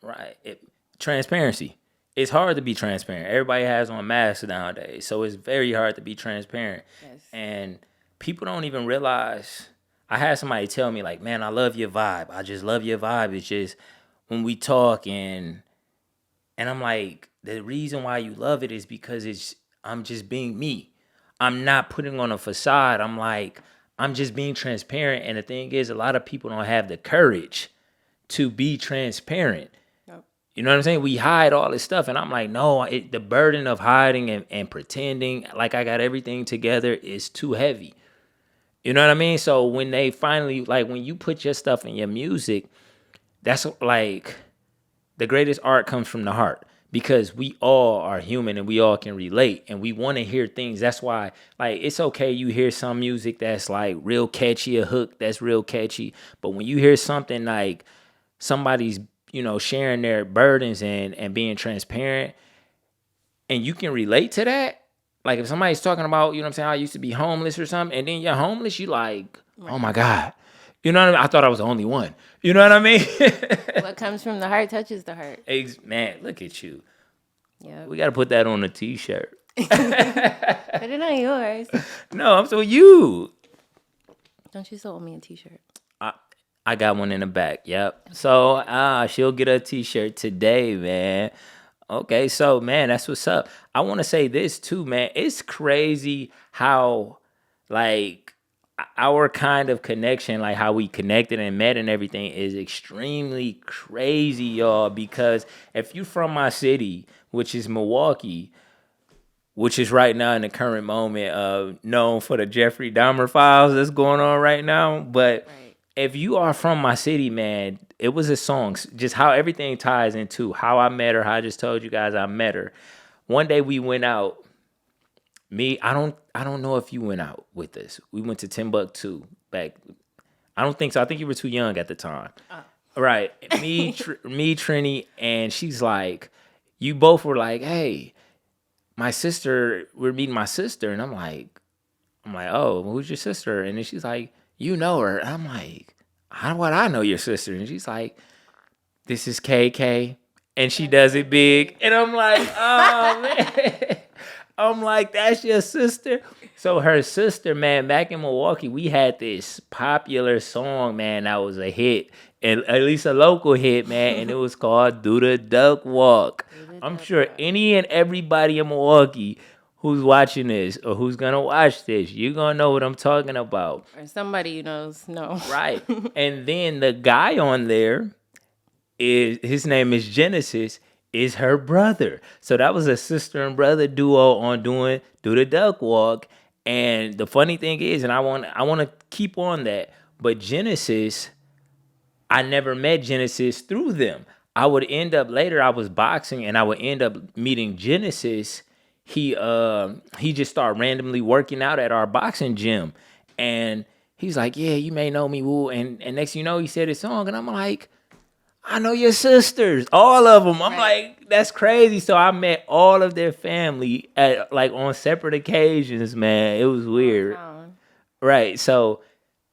Right. Transparency. It's hard to be transparent. Everybody has on masks nowadays, so it's very hard to be transparent. Yes. And people don't even realize. I had somebody tell me like, "Man, I love your vibe. I just love your vibe. It's just when we talk and I'm like, the reason why you love it is because I'm just being me. I'm not putting on a facade. I'm like, I'm just being transparent. And the thing is, a lot of people don't have the courage to be transparent. Nope. You know what I'm saying? We hide all this stuff. And I'm like, no, the burden of hiding and pretending like I got everything together is too heavy. You know what I mean? So when they finally, like, when you put your stuff in your music, that's like the greatest art comes from the heart because we all are human and we all can relate and we want to hear things. That's why, like, it's okay you hear some music that's like real catchy, a hook that's real catchy, but when you hear something like somebody's, sharing their burdens and being transparent and you can relate to that, like if somebody's talking about, you know what I'm saying, I used to be homeless or something, and then you're homeless, you like, oh my God. You know what I mean? I thought I was the only one. You know what I mean? What comes from the heart touches the heart. Man, look at you. Yeah. We got to put that on a t-shirt. Put it on yours. No, I'm so you. Don't you sold me a t-shirt? I got one in the back. Yep. So she'll get a t-shirt today, man. Okay, so man, that's what's up. I want to say this too, man. It's crazy how like our kind of connection, like how we connected and met and everything is extremely crazy, y'all, because if you're from my city, which is Milwaukee, which is right now in the current moment known for the Jeffrey Dahmer files that's going on right now. But Right. if you are from my city, man, it was a song, just how everything ties into how I met her, how I just told you guys I met her. One day we went out. I don't know if you went out with us. We went to Timbuktu back. I don't think so. I think you were too young at the time. Oh. Right. Me, Trini, and she's like, you both were like, hey, we're meeting my sister. And I'm like, oh, who's your sister? And then she's like, you know her. And I'm like, how would I know your sister? And she's like, this is KK. And she does it big. And I'm like, oh, man. I'm like, that's your sister? So her sister, man, back in Milwaukee, we had this popular song, man, that was a hit. And at least a local hit, man. And it was called Do the Duck Walk. I'm sure any and everybody in Milwaukee who's watching this or who's going to watch this, you're going to know what I'm talking about. Or somebody you knows, no. Right. And then the guy on there, his name is Genesis, is her brother. So that was a sister and brother duo on Do the Duck Walk. And the funny thing is, and I want to keep on that, but Genesis, I never met Genesis through them. I would end up later, I was boxing and I would end up meeting Genesis. He just started randomly working out at our boxing gym. And he's like, yeah, you may know me, woo. And next thing you know, he said his song. And I'm like, I know your sisters, all of them. I'm like, that's crazy. So I met all of their family at like on separate occasions, man. It was weird. Right. So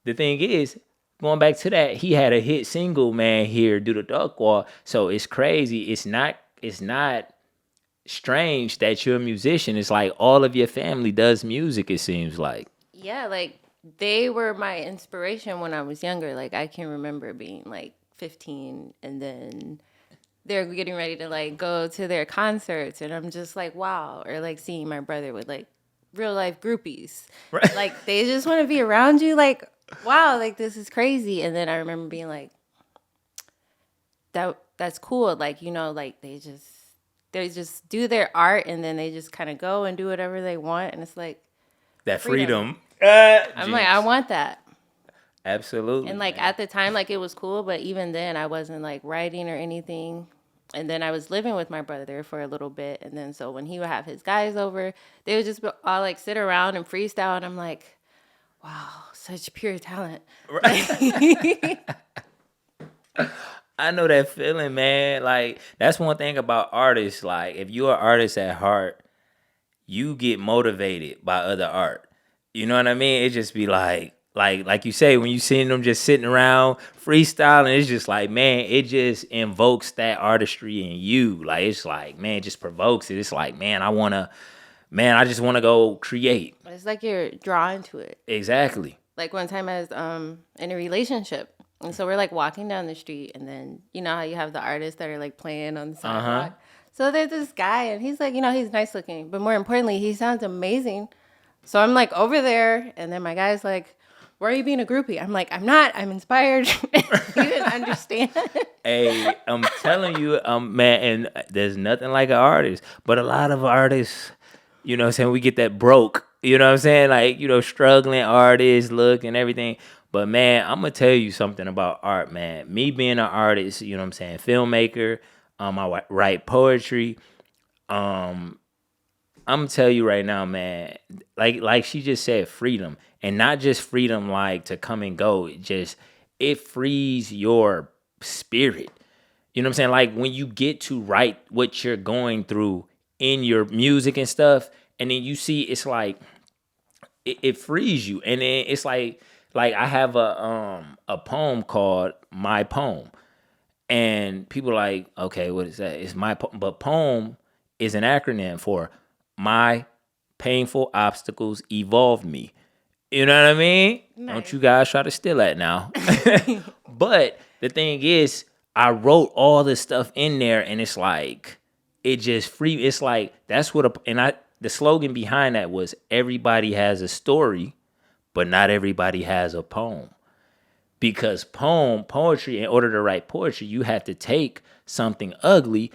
the thing is, going back to that, he had a hit single, man, here, Do the Duck Walk. So it's crazy. It's not strange that you're a musician. It's like all of your family does music, it seems like. Yeah, like they were my inspiration when I was younger. Like I can remember being like 15 and then they're getting ready to like go to their concerts and I'm just like, wow. Or like seeing my brother with like real life groupies. Right. Like they just want to be around you. Like, wow, like this is crazy. And then I remember being like, that's cool. Like, like they just do their art and then they just kind of go and do whatever they want. And it's like that freedom. I'm like, I want that. Absolutely. And like at the time, like it was cool, but even then I wasn't like writing or anything. And then I was living with my brother for a little bit. And then so when he would have his guys over, they would just all like sit around and freestyle. And I'm like, wow, such pure talent. Right. I know that feeling, man. Like that's one thing about artists. Like if you're an artist at heart, you get motivated by other art. You know what I mean? It just be like, like you say, when you seen them just sitting around freestyling, it's just like, man, it just invokes that artistry in you. Like it's like, man, it just provokes it. It's like, man, I just wanna go create. It's like you're drawn to it. Exactly. Like one time I was in a relationship, and so we're like walking down the street, and then you know how you have the artists that are like playing on the sidewalk. So there's this guy, and he's like, you know, he's nice looking, but more importantly, he sounds amazing. So I'm like over there, and then my guy's like, "Why are you being a groupie?" I'm like, "I'm not. I'm inspired." He didn't understand. Hey, I'm telling you, man, and there's nothing like an artist, but a lot of artists, you know what I'm saying, we get that broke, you know what I'm saying, like, you know, struggling artists look and everything. But man, I'm gonna tell you something about art, man. Me being an artist, you know what I'm saying, filmmaker, I write poetry. Um, I'm gonna tell you right now, man. Like she just said, freedom, and not just freedom like to come and go. It frees your spirit. You know what I'm saying? Like when you get to write what you're going through in your music and stuff, and then you see it's like it frees you, and then it's like I have a poem called My Poem, and people are like, okay, what is that? It's my but poem is an acronym for my painful obstacles evolved me. You know what I mean? Don't Nice. you guys try to steal that now. But the thing is, I wrote all this stuff in there, and it's like it just free. It's like that's what the slogan behind that was everybody has a story, but not everybody has a poem. Because poetry, in order to write poetry, you have to take something ugly,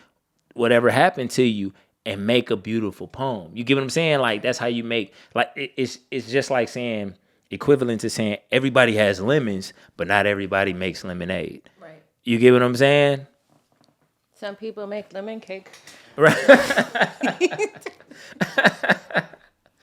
whatever happened to you, and make a beautiful poem. You get what I'm saying? Like that's how you make like it's just like saying equivalent to saying everybody has lemons, but not everybody makes lemonade. Right. You get what I'm saying? Some people make lemon cake. Right.